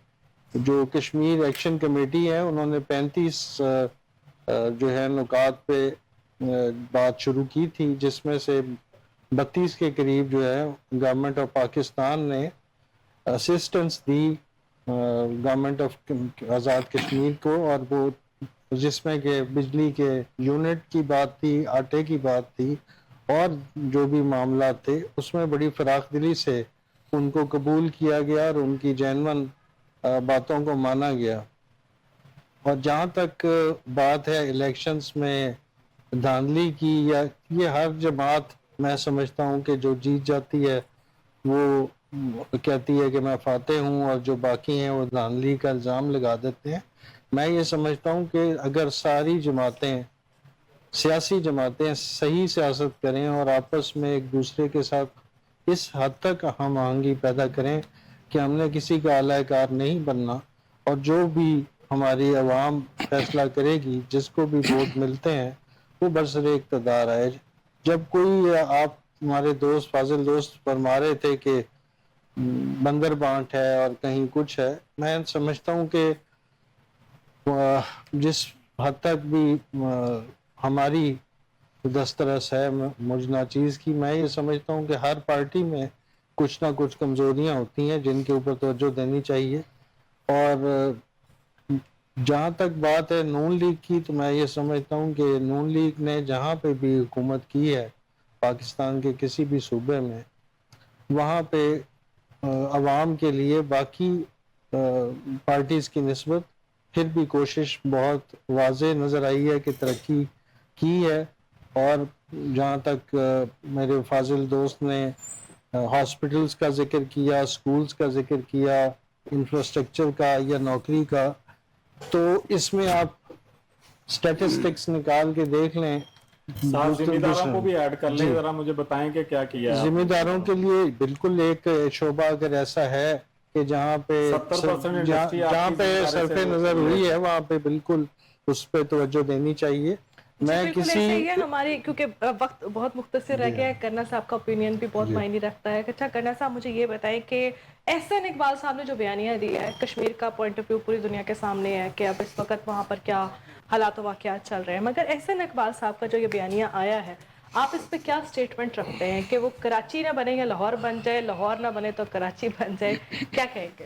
جو کشمیر ایکشن کمیٹی ہے انہوں نے 35 جو ہے نکات پہ بات شروع کی تھی, جس میں سے 32 کے قریب جو ہے گورنمنٹ آف پاکستان نے assistance the government of Azad Kashmir کو, اور وہ جس میں کہ بجلی کے یونٹ کی بات تھی, آٹے کی بات تھی, اور جو بھی معاملات تھے اس میں بڑی فراخ دلی سے ان کو قبول کیا گیا اور ان کی جینون باتوں کو مانا گیا. اور جہاں تک بات ہے الیکشنز میں دھاندلی کی, یا یہ ہر جماعت میں سمجھتا ہوں کہ جو جیت جاتی ہے وہ کہتی ہے کہ میں فاتح ہوں, اور جو باقی ہیں وہ دھاندلی کا الزام لگا دیتے ہیں. میں یہ سمجھتا ہوں کہ اگر ساری جماعتیں, سیاسی جماعتیں صحیح سیاست کریں اور آپس میں ایک دوسرے کے ساتھ اس حد تک ہم آہنگی پیدا کریں کہ ہم نے کسی کا اعلی کار نہیں بننا, اور جو بھی ہماری عوام فیصلہ کرے گی, جس کو بھی ووٹ ملتے ہیں وہ برسر اقتدار آئے. جب کوئی آپ ہمارے دوست فاضل دوست فرما رہے تھے کہ بندر بانٹ ہے اور کہیں کچھ ہے, میں سمجھتا ہوں کہ جس حد تک بھی ہماری دسترس ہے مجھ ناچیز کی, میں یہ سمجھتا ہوں کہ ہر پارٹی میں کچھ نہ کچھ کمزوریاں ہوتی ہیں جن کے اوپر توجہ دینی چاہیے. اور جہاں تک بات ہے نون لیگ کی, تو میں یہ سمجھتا ہوں کہ نون لیگ نے جہاں پہ بھی حکومت کی ہے پاکستان کے کسی بھی صوبے میں, وہاں پہ عوام کے لیے باقی پارٹیز کی نسبت پھر بھی کوشش بہت واضح نظر آئی ہے کہ ترقی کی ہے. اور جہاں تک میرے فاضل دوست نے ہاسپٹلز کا ذکر کیا, اسکولز کا ذکر کیا, انفراسٹرکچر کا یا نوکری کا, تو اس میں آپ سٹیٹسٹکس نکال کے دیکھ لیں. ذمہ داروں کو بھی ایڈ کر لیں, ذرا مجھے بتائیں کہ کیا کیا ہے. ذمہ داروں کے لیے بالکل ایک شعبہ اگر ایسا ہے کہ جہاں پہ صرف نظر ہوئی ہے, وہاں پہ بالکل اس پہ توجہ دینی چاہیے. میں بالکل ایسے ہی ہے ہماری, کیونکہ وقت بہت مختصر رہ گیا ہے. کرنا صاحب کا اوپینین بھی بہت معنی رکھتا ہے. اچھا کرنا صاحب مجھے یہ بتائیں کہ احسن اقبال صاحب نے جو بیانیہ دیا ہے, کشمیر کا پوائنٹ آف ویو پوری دنیا کے سامنے ہے کہ اب اس وقت وہاں پر کیا حالات و واقعات چل رہے ہیں, مگر احسن اقبال صاحب کا جو یہ بیانیہ آیا ہے, آپ اس پہ کیا سٹیٹمنٹ رکھتے ہیں کہ وہ کراچی نہ بنے یا لاہور بن جائے, لاہور نہ بنے تو کراچی بن جائے, کیا کہیں گے؟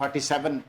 47